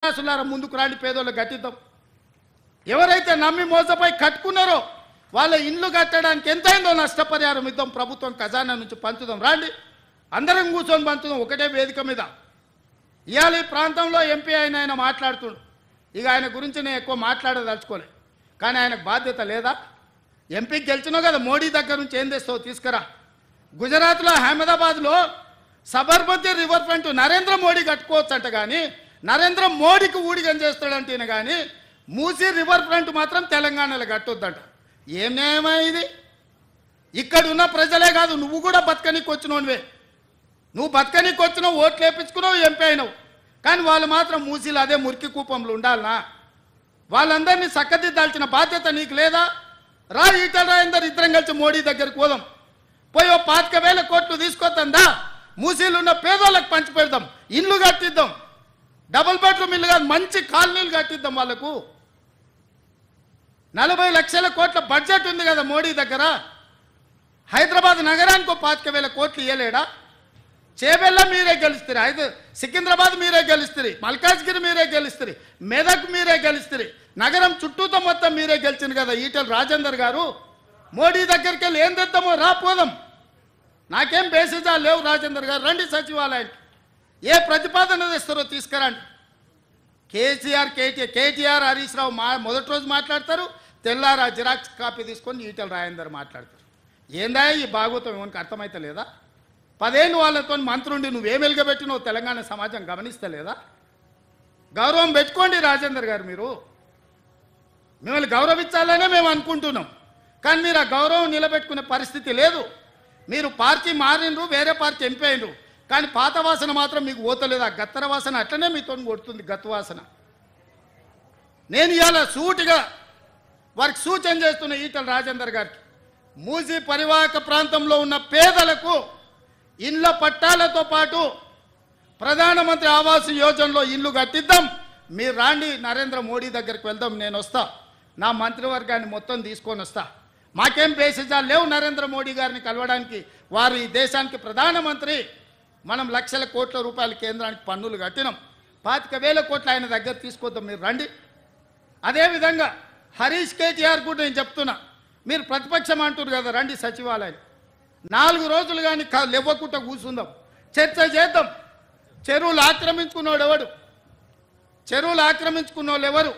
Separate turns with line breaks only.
సులార ముందుకు రాండి, పేదోళ్ళు కట్టిద్దాం. ఎవరైతే నమ్మి మోసపోయి కట్టుకున్నారో వాళ్ళ ఇండ్లు కట్టడానికి ఎంతైందో నష్టపరిహారం ఇద్దాం, ప్రభుత్వం ఖజానా నుంచి పంచుదాం. రాండి, అందరం కూర్చొని పంచుదాం ఒకటే వేదిక మీద. ఇవాళ ఈ ప్రాంతంలో ఎంపీ ఆయన మాట్లాడుతుండు. ఇక ఆయన గురించి నేను ఎక్కువ మాట్లాడదలుచుకోలే, కానీ ఆయనకు బాధ్యత లేదా? ఎంపీకి గెలిచినావు కదా, మోడీ దగ్గర నుంచి ఏం తెస్తావు తీసుకురా. గుజరాత్లో అహ్మదాబాద్లో సబర్మతి రివర్ ఫ్రంట్ నరేంద్ర మోడీ కట్టుకోవచ్చు అంట, కానీ నరేంద్ర మోడీకి ఊడిగం చేస్తాడంటే కానీ మూసీ రివర్ ఫ్రంట్ మాత్రం తెలంగాణలో కట్టొద్దంట. ఏం న్యాయమా ఇది? ఇక్కడ ఉన్న ప్రజలే కాదు, నువ్వు కూడా బతకనీకి వచ్చినోనివే. నువ్వు బతకనీకి వచ్చినావు, ఓట్లు వేయించుకున్నావు, ఎంపీ అయినావు. కానీ వాళ్ళు మాత్రం మూసీలు అదే మురికి కూపంలో ఉండాలనా? వాళ్ళందరినీ చక్కదిద్దాల్సిన బాధ్యత నీకు లేదా? రా, ఈటల రాజేందర్ ఇద్దరం కలిసి మోడీ దగ్గరికి పోదాం. పోయి 25,000 కోట్లు తీసుకొద్దా, మూసీలు ఉన్న పేదోళ్ళకి పంచి పెడదాం, ఇండ్లు కట్టిద్దాం, డబుల్ బెడ్రూమ్ ఇల్లు కాదు మంచి కాలనీలు కట్టిద్దాం. వాళ్ళకు 40 లక్షల కోట్ల బడ్జెట్ ఉంది కదా మోడీ దగ్గర. హైదరాబాద్ నగరానికి 25,000 కోట్లు ఇవ్వలేడా? చేబెల్ల మీరే గెలుస్తారు, సికింద్రాబాద్ మీరే గెలుస్తారు, మల్కాజ్గిరి మీరే గెలుస్తారు, మెదక్ మీరే గెలుస్తారు, నగరం చుట్టూతో మొత్తం మీరే గెలిచింది కదా ఈటల రాజేందర్ గారు. మోడీ దగ్గరికి వెళ్ళి ఏం తెద్దామో రాపోదాం. నాకేం బేసిజాలు లేవు. రాజేందర్ గారు రండి సచివాలయానికి, ఏ ప్రతిపాదన తెస్తారో తీసుకురండి. కేటీఆర్ హరీష్ రావు మొదటి రోజు మాట్లాడతారు, తెల్లారా జిరాక్స్ కాపీ తీసుకొని ఈటల రాజేందర్ మాట్లాడతారు. ఏందా ఈ భాగవతం? ఏమనికి అర్థమైతే లేదా? 10 ఏళ్ళు వాళ్ళతో మంత్రుండి నువ్వేం వెలుగబెట్టినావు తెలంగాణ సమాజం గమనిస్తలేదా? గౌరవం పెట్టుకోండి రాజేందర్ గారు. మీరు మిమ్మల్ని గౌరవించాలనే మేము అనుకుంటున్నాం, కానీ మీరు ఆ గౌరవం నిలబెట్టుకునే పరిస్థితి లేదు. మీరు పార్టీ మారినరు, వేరే పార్టీ ఎంపీ అయినరు, కానీ పాత వాసన మాత్రం మీకు పోతలేదు. ఆ గత్తర వాసన అట్లనే మీతో కొడుతుంది, గత్తు వాసన. నేను ఇవాళ సూటిగా వారికి సూచన చేస్తున్న ఈటల రాజేందర్ గారికి, మూసీ పరివాహక ప్రాంతంలో ఉన్న పేదలకు ఇండ్ల పట్టాలతో పాటు ప్రధానమంత్రి ఆవాస్ యోజనలో ఇల్లు కట్టిద్దాం. మీరు రాండి, నరేంద్ర మోడీ దగ్గరికి వెళ్దాం, నేను వస్తా, నా మంత్రివర్గాన్ని మొత్తం తీసుకొని వస్తా. మాకేం బేసిజాలు లేవు నరేంద్ర మోడీ గారిని కలవడానికి. వారు ఈ దేశానికి ప్రధానమంత్రి. మనం లక్షల కోట్ల రూపాయల కేంద్రానికి పన్నులు కట్టినాం, 25,000 కోట్లు ఆయన దగ్గర తీసుకొద్దాం, మీరు రండి. అదేవిధంగా హరీష్ కేటీఆర్ కూడా నేను చెప్తున్నా, మీరు ప్రతిపక్షం అంటారు కదా, రండి సచివాలయం 4 రోజులు కానీ లేవకుండా కూర్చుందాం, చర్చ చేద్దాం. చెరువులు ఆక్రమించుకున్నోడు ఎవడు? చెరువులు ఆక్రమించుకున్నోళ్ళు ఎవరు?